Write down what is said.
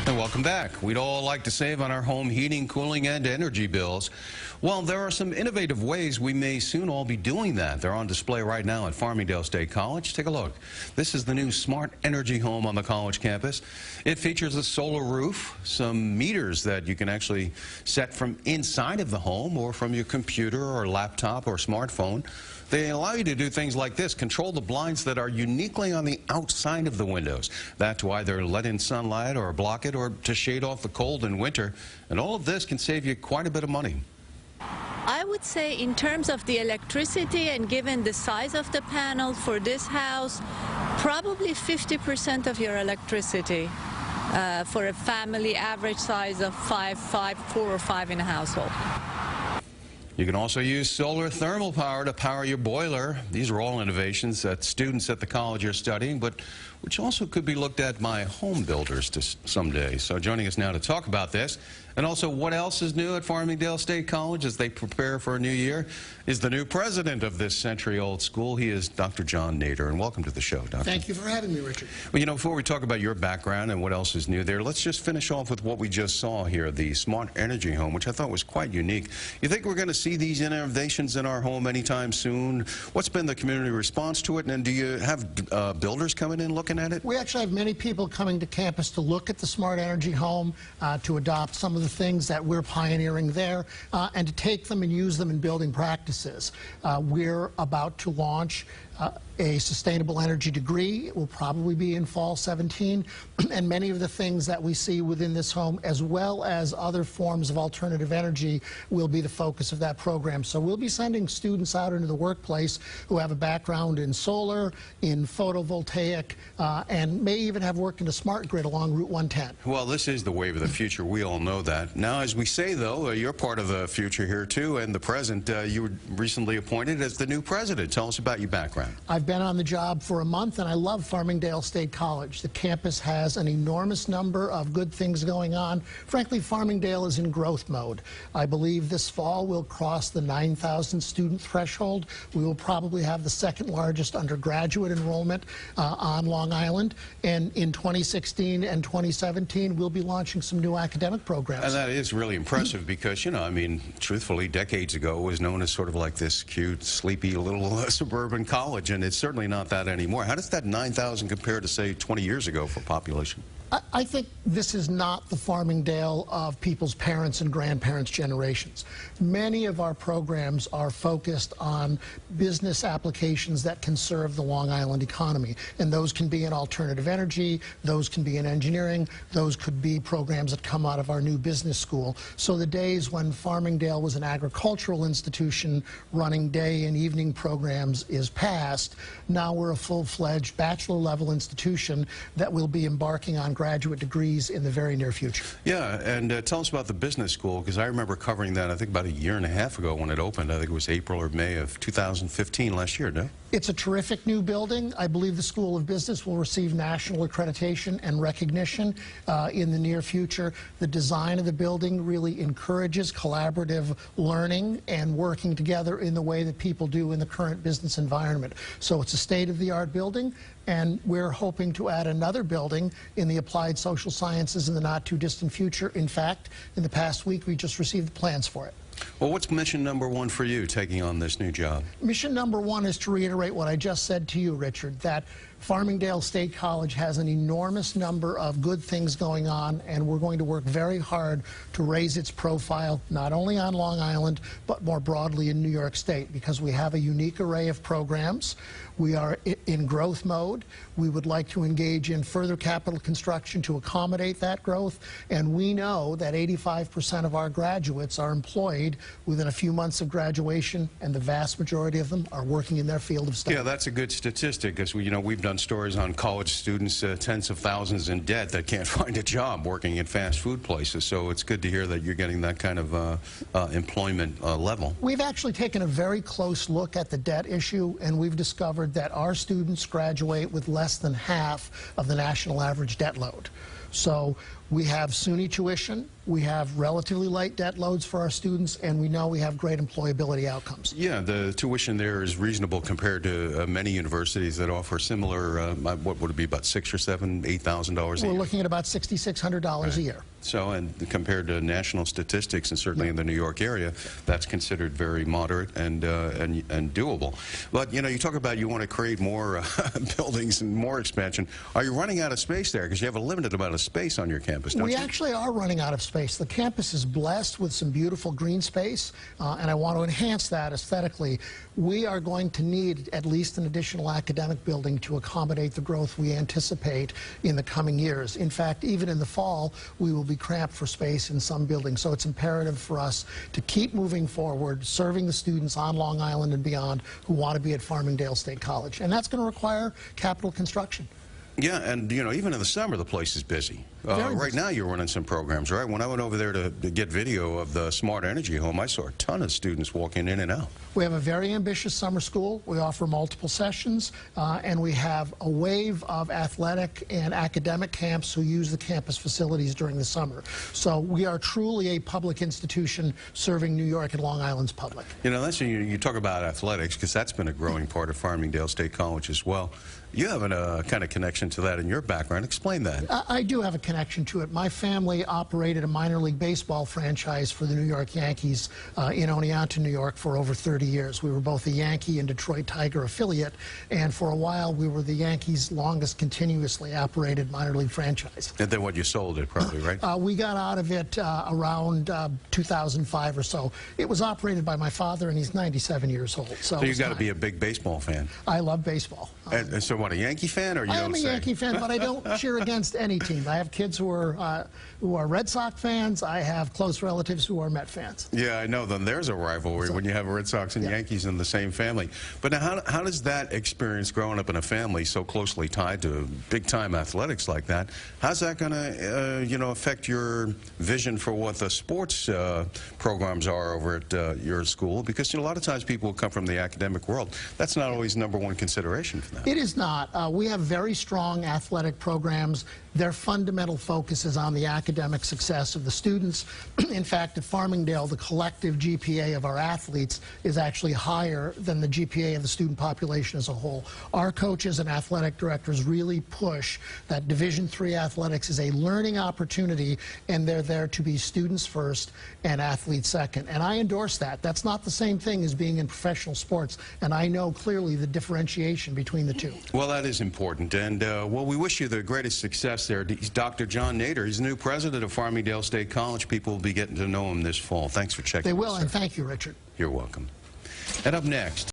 And welcome back. We'd all like to save on our home heating, cooling, and energy bills. Well, there are some innovative ways we may soon all be doing that. They're on display right now at Farmingdale State College. Take a look. This is the new Smart Energy Home on the college campus. It features a solar roof, some meters that you can actually set from inside of the home or from your computer or laptop or smartphone. They allow you to do things like this, control the blinds that are uniquely on the outside of the windows. That's why they're let in sunlight or block it or to shade off the cold in winter. And all of this can save you quite a bit of money. I would say in terms of the electricity and given the size of the panel for this house, probably 50% of your electricity for a family average size of 4 or 5 in a household. You can also use solar thermal power to power your boiler. These are all innovations that students at the college are studying, but which also could be looked at by home builders someday. So joining us now to talk about this, and also what else is new at Farmingdale State College as they prepare for a new year, is the new president of this century-old school. He is Dr. John Nader, and welcome to the show, Doctor. Thank you for having me, Richard. Well, you know, before we talk about your background and what else is new there, let's just finish off with what we just saw here, the Smart Energy Home, which I thought was quite unique. You think we're going to see these innovations in our home anytime soon? What's been the community response to it, and do you have builders coming in looking at it? We actually have many people coming to campus to look at the Smart Energy Home, to adopt some of the things that we're pioneering there, and to take them and use them in building practices. We're about to launch a sustainable energy degree. It will probably be in fall 17, and many of the things that we see within this home, as well as other forms of alternative energy, will be the focus of that program. So we'll be sending students out into the workplace who have a background in solar, in photovoltaic, and may even have worked in a smart grid along Route 110. Well, this is the wave of the future. We all know that. Now, as we say, though, you're part of the future here, too, and the present. You were recently appointed as the new president. Tell us about your background. I've been on the job for a month, and I love Farmingdale State College. The campus has an enormous number of good things going on. Frankly, Farmingdale is in growth mode. I believe this fall we'll cross the 9,000 student threshold. We will probably have the second largest undergraduate enrollment on Long Island. And in 2016 and 2017, we'll be launching some new academic programs. And that is really impressive because, you know, I mean, truthfully, decades ago it was known as sort of like this cute, sleepy little suburban college, and it's certainly not that anymore. How does that 9,000 compare to, say, 20 years ago for population? I think this is not the Farmingdale of people's parents' and grandparents' generations. Many of our programs are focused on business applications that can serve the Long Island economy, and those can be in alternative energy, those can be in engineering, those could be programs that come out of our new business school. So the days when Farmingdale was an agricultural institution running day and evening programs is past. Now we're a full-fledged bachelor-level institution that will be embarking on graduate degrees in the very near future. Yeah, and tell us about the business school, because I remember covering that, I think, about a year and a half ago when it opened. I think it was April or May of 2015 last year, no? It's a terrific new building. I believe the School of Business will receive national accreditation and recognition in the near future. The design of the building really encourages collaborative learning and working together in the way that people do in the current business environment. So it's a state-of-the-art building, and we're hoping to add another building in the applied social sciences in the not-too-distant future. In fact, in the past week, we just received the plans for it. Well, what's mission number one for you taking on this new job? Mission number one is to reiterate what I just said to you, Richard, that Farmingdale State College has an enormous number of good things going on, and we're going to work very hard to raise its profile, not only on Long Island, but more broadly in New York State, because we have a unique array of programs. We are in growth mode. We would like to engage in further capital construction to accommodate that growth, and we know that 85% of our graduates are employed within a few months of graduation, and the vast majority of them are working in their field of study. Yeah, that's a good statistic, because we've done stories on college students, tens of thousands in debt that can't find a job working in fast food places. So it's good to hear that you're getting that kind of employment level. We've actually taken a very close look at the debt issue, and we've discovered that our students graduate with less than half of the national average debt load. So We have SUNY tuition, we have relatively light debt loads for our students, and we know we have great employability outcomes. Yeah, the tuition there is reasonable compared to many universities that offer similar, what would it be, about $6,000 or $7,000, $8,000 a year? We're looking at about $6,600 a year. So, and compared to national statistics, and certainly in the New York area, that's considered very moderate and doable. But, you know, you talk about you want to create more buildings and more expansion. Are you running out of space there? Because you have a limited amount of space on your campus, don't you? We actually are running out of space. The campus is blessed with some beautiful green space, and I want to enhance that aesthetically. We are going to need at least an additional academic building to accommodate the growth we anticipate in the coming years. In fact, even in the fall, we will be cramped for space in some buildings. So it's imperative for us to keep moving forward, serving the students on Long Island and beyond who want to be at Farmingdale State College. And that's going to require capital construction. Yeah, and, you know, even in the summer, the place is busy. Right now, you're running some programs, right? When I went over there to get video of the Smart Energy Home, I saw a ton of students walking in and out. We have a very ambitious summer school. We offer multiple sessions, and we have a wave of athletic and academic camps who use the campus facilities during the summer. So we are truly a public institution serving New York and Long Island's public. You know, that's you talk about athletics, because that's been a growing part of Farmingdale State College as well. You have a kind of connection to that in your background. Explain that. I do have a connection to it. My family operated a minor league baseball franchise for the New York Yankees in Oneonta, New York for over 30 years. We were both a Yankee and Detroit Tiger affiliate, and for a while we were the Yankees' longest continuously operated minor league franchise. And then what, you sold it probably, right? We got out of it around 2005 or so. It was operated by my father, and he's 97 years old. So you've got to be a big baseball fan. I love baseball. And so what, a Yankee fan, or you don't say? I am a Yankee fan, but I don't cheer against any team. I have kids who are Red Sox fans. I have close relatives who are Met fans. Yeah, I know. Then there's a rivalry when you have Red Sox and Yankees in the same family. But now, how does that experience growing up in a family so closely tied to big-time athletics like that, how's that going to, you know, affect your vision for what the sports programs are over at your school? Because, you know, a lot of times people come from the academic world. That's not always #1 consideration for them. It is not. We have very strong athletic programs. Their fundamental focus is on the academic success of the students. In fact, at Farmingdale, the collective GPA of our athletes is actually higher than the GPA of the student population as a whole. Our coaches and athletic directors really push that Division III athletics is a learning opportunity, and they're there to be students first and athletes second. And I endorse that. That's not the same thing as being in professional sports, and I know clearly the differentiation between the two. Well, that is important, and well, we wish you the greatest success there. Dr. John Nader, he's the new president of Farmingdale State College. People will be getting to know him this fall. Thanks for checking. They will, and thank you, Richard. You're welcome. And up next.